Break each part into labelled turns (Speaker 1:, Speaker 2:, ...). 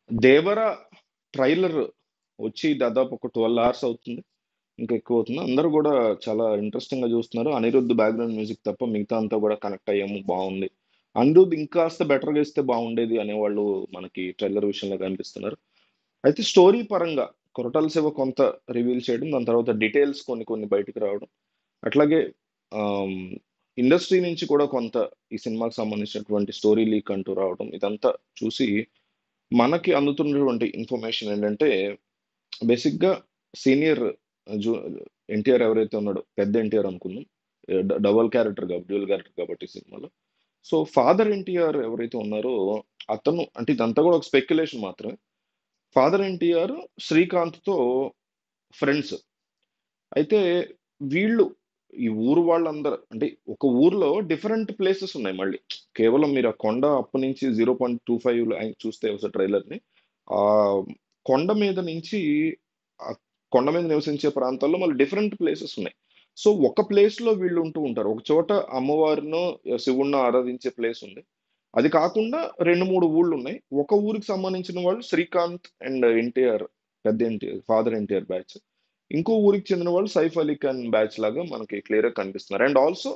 Speaker 1: దేవర trailer వచ్చి దాదాపు ఒక 12 అవర్స్ అవుతుంది. ఇంకా ఎక్కువ అవుతుంది. అందరూ గూడా చాలా ఇంట్రెస్టింగ్‌గా జూస్తున్నారు. అనిరుద్ బ్యాక్‌గ్రౌండ్ మ్యూజిక్ తప్ప మిగతా అంతా గూడా కనెక్ట్ అయ్యాము. బావుంది. అనిరుద్ ఇంకాస్త బెటర్‌గా ఇస్తే బావుండేది అనేవాళ్ళు మనకి ట్రైలర్ విషయంలో కనిపిస్తున్నారు. అయితే స్టోరీ పరంగా 'కొరటాల శివ' కొంత రివీల్ చేయడం, దాని తర్వాత డీటెయిల్స్ కొన్ని కొన్ని బయటికి రావడం. అట్లాగే ఆహ్, ఇండస్ట్రీ నుంచి కూడా కొంత ఈ సినిమాకి సంబంధించినటువంటి స్టోరీ లీక్ అంటూ రావడం. ఇదంతా చూసి మనకి అందుతున్నటువంటి ఇన్ఫర్మేషన్ ఏంటంటే బేసిక్‌గా సీనియర్ జూ ఎన్టీఆర్ ఎవరైతే ఉన్నాడో, పెద్ద ఎన్టీఆర్ అనుకుందాం. డబుల్ క్యారెక్టర్ డ్యూయల్ క్యారెక్టర్ కాబట్టి ఈ సినిమాలో. సో, ఫాదర్ ఎన్టీఆర్ ఎవరైతే ఉన్నారో అతను అంటే ఇదంతా కూడా ఒక స్పెక్యులేషన్ మాత్రమే. ఫాదర్ ఎన్టీఆర్ శ్రీకాంత్‌తో ఫ్రెండ్స్. అయితే వీళ్ళు ఈ ఊరు వాళ్ళందరూ అంటే ఒక ఊర్లో డిఫరెంట్ ప్లేసెస్ ఉన్నాయి మళ్ళీ. కేవలం మీరు ఆ కొండ అప్పు నుంచి 0.25 చూస్తే ఒకసారి ట్రైలర్‌ని. ఆహ్, కొండ మీద నుంచి ఆ కొండ మీద నివసించే ప్రాంతాల్లో మళ్ళీ డిఫరెంట్ ప్లేసెస్ ఉన్నాయి. సో, ఒక ప్లేస్‌లో వీళ్ళు ఉంటూ ఉంటారు. ఒక చోట అమ్మవారినో, శివుడినో ఆరాధించే ప్లేస్ ఉంది. అది కాకుండా 2, 3 ఊర్లున్నాయి. ఒక ఊరికి సంబంధించిన వాళ్ళు శ్రీకాంత్ అండ్ ఎన్టీఆర్, పెద్ద ఎన్టీఆర్, ఫాదర్ ఎన్టీఆర్ బ్యాచ్. ఇంకో ఊరికి చెందిన వాళ్ళు సైఫ్ అలీ ఖాన్ బ్యాచ్ లాగా మనకి క్లియర్‌గా కనిపిస్తున్నారు. అండ్ ఆల్సో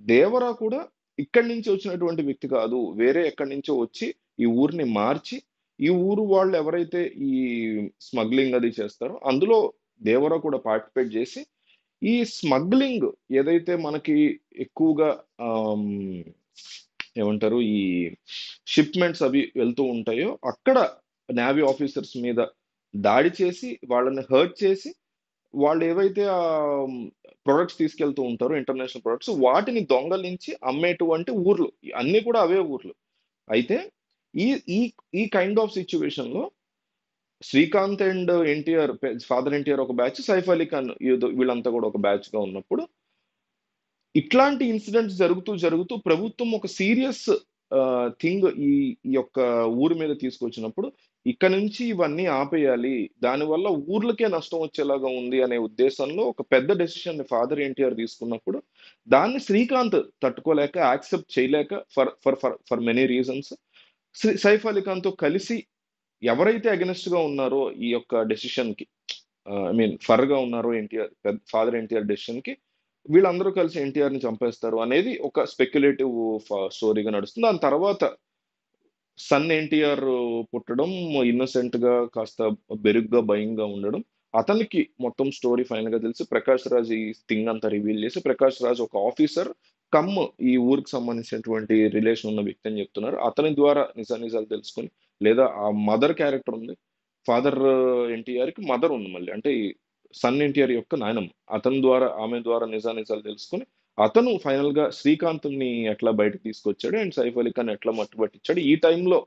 Speaker 1: దేవరా కూడా ఇక్కడి నుంచి వచ్చినటువంటి వ్యక్తి కాదు. వేరే ఎక్కడి నుంచో వచ్చి ఈ ఊరిని మార్చి, ఈ ఊరు వాళ్ళు ఎవరైతే ఈ స్మగ్లింగ్ అది చేస్తారో అందులో దేవరా కూడా పార్టిసిపేట్ చేసి, ఈ స్మగ్లింగ్ ఏదైతే మనకి ఎక్కువగా ఆహ్, ఏమంటారు? ఈ షిప్‌మెంట్స్ అవి వెళ్తూ ఉంటాయో, అక్కడ నేవీ ఆఫీసర్స్ మీద దాడి చేసి, వాళ్ళని హర్ట్ చేసి, వాళ్ళేవైతే ప్రొడక్ట్స్ తీసుకెళ్తూ ఉంటారో ఇంటర్నేషనల్ ప్రొడక్ట్స్, వాటిని దొంగలించి అమ్మేటువంటి ఊర్లు. అన్నీ కూడా అవే ఊర్లు. అయితే ఈ ఈ ఈ కైండ్ ఆఫ్ సిట్యుయేషన్‌లో శ్రీకాంత్ అండ్ ఎన్టీఆర్ ఫాదర్ ఎన్టీఆర్ ఒక బ్యాచ్, సైఫ్ అలీ ఖాన్ వీళ్ళంతా కూడా ఒక బ్యాచ్‌గా ఉన్నప్పుడు ఇట్లాంటి ఇన్సిడెంట్స్ జరుగుతూ ప్రభుత్వం ఒక సీరియస్ థింగ్ ఈ ఈ యొక్క ఊరి మీద తీసుకొచ్చినప్పుడు, ఇక నుంచి ఇవన్నీ ఆపేయాలి. దానివల్ల ఊర్లకే నష్టం వచ్చేలాగా ఉంది అనే ఉద్దేశంలో ఒక పెద్ద డెసిషన్‌ని ఫాదర్ ఎన్టీఆర్ తీసుకున్నప్పుడు, దాన్ని శ్రీకాంత్ తట్టుకోలేక, యాక్సెప్ట్ చేయలేక for many reasons Saif Ali ఖాన్‌తో కలిసి ఎవరైతే అగెయినెస్ట్‌గా ఉన్నారో ఈ యొక్క డెసిషన్‌కి ఐ మీన్ ఫర్‌గా ఉన్నారో ఎన్టీఆర్ ఫాదర్ ఎన్టీఆర్ డెసిషన్‌కి వీళ్ళందరూ కలిసి ఎన్టీఆర్‌ని చంపేస్తారు అనేది ఒక స్పెక్యులేటివ్ స్టోరీగా నడుస్తుంది. దాని తర్వాత సన్ ఎన్టీఆర్ పుట్టడం, ఇన్నోసెంట్‌గా కాస్త బెరుగ్గా, భయంగా ఉండడం. అతనికి మొత్తం స్టోరీ ఫైనల్‌గా తెలిసి 'ప్రకాష్ రాజ్' ఈ థింగ్ అంతా రివీల్ చేసి 'ప్రకాష్ రాజ్' ఒక ఆఫీసర్ కమ్ ఈ ఊరికి సంబంధించినటువంటి రిలేషన్ ఉన్న వ్యక్తి అని చెప్తున్నారు. అతని ద్వారా నిజానిజాలు తెలుసుకొని లేదా ఆ మదర్ క్యారెక్టర్ ఉంది. ఫాదర్ ఎన్టీఆర్‌కి మదర్ ఉంది మళ్ళీ. అంటే ఈ సన్ ఎన్టీఆర్ యొక్క నాయనమ్మ. అతని ద్వారా ఆమె ద్వారా నిజానిజాలు తెలుసుకొని అతను ఫైనల్‌గా శ్రీకాంత్‌ని ఎట్లా బయటకి తీసుకొచ్చాడు అండ్ సైఫ్ అలీ ఖాన్ ఎట్లా మట్టుబట్టించాడు. ఈ టైంలో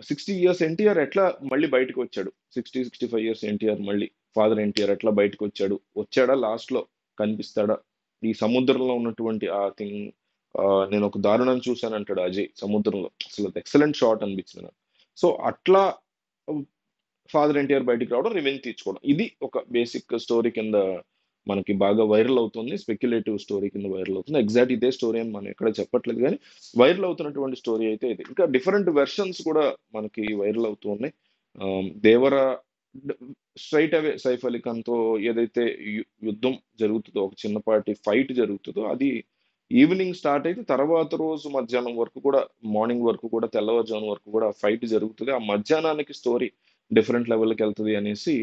Speaker 1: 60 ఇయర్స్ ఎన్టీఆర్ ఎట్లా మళ్ళీ బయటకొచ్చాడు. 60, 65 ఇయర్స్ ఎన్టీఆర్ మళ్ళీ ఫాదర్ ఎన్టీఆర్ ఎట్లా బయటకొచ్చాడు. వచ్చాడా లాస్ట్‌లో కనిపిస్తాడా? ఈ సముద్రంలో ఉన్నటువంటి ఆ థింగ్ నేనొక దారుణం చూసానంటాడు అజయ్ సముద్రంలో. అసలు ఎక్సలెంట్ షాట్ అనిపించింది నాకు. సో, అట్లా ఫాదర్ ఎన్టీఆర్ బయటికి రావడం, రివెంజ్ తీర్చుకోవడం. ఇది ఒక బేసిక్ స్టోరీ కింద మనకి బాగా వైరల్ అవుతుంది. స్పెక్యులేటివ్ స్టోరీ కింద వైరల్ అవుతుంది. ఎగ్జాక్ట్ ఇదే స్టోరీ అని మనం ఎక్కడ చెప్పట్లేదు గానీ, వైరల్ అవుతున్నటువంటి స్టోరీ అయితే ఇది. ఇంకా డిఫరెంట్ వెర్షన్స్ కూడా మనకి వైరల్ అవుతూ ఉన్నాయి. 'దేవర' డ్ స్ట్రెయిట్ అవే సైఫ్ అలీ ఖాన్‌తో ఏదైతే యుద్ధం జరుగుతదో, ఒక చిన్నపాటి ఫైట్ జరుగుతదో, అది ఈవినింగ్ స్టార్ట్ అయితే తర్వాత రోజు మధ్యాహ్నం వరకు కూడా, మార్నింగ్ వరకు కూడా, తెల్లవారుజాము వరకు కూడా ఫైట్ జరుగుతది. ఆ మధ్యాహ్నానికి స్టోరీ డిఫరెంట్ లెవెల్‌కెళ్తది అనేసి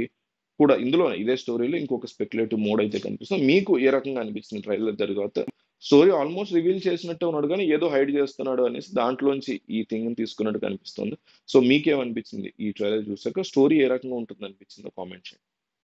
Speaker 1: కూడా ఇందులోనే ఇదే స్టోరీలో ఇంకొక స్పెక్యులేటివ్ మోడ్ అయితే కనిపిస్తుంది. మీకు ఏ రకంగా అనిపించింది ట్రైలర్ తర్వాత? స్టోరీ ఆల్మోస్ట్ రివీల్ చేసినట్టే ఉన్నాడు గానీ, ఏదో హైడ్ చేస్తున్నాడు అనేసి దాంట్లోంచి ఈ థింగ్‌ని తీసుకున్నట్టు కనిపిస్తుంది. సో, మీకేమనిపించింది ఈ ట్రైలర్ చూసాక? స్టోరీ ఏ రకంగా ఉంటుందనిపించిందో కామెంట్ చేయండి.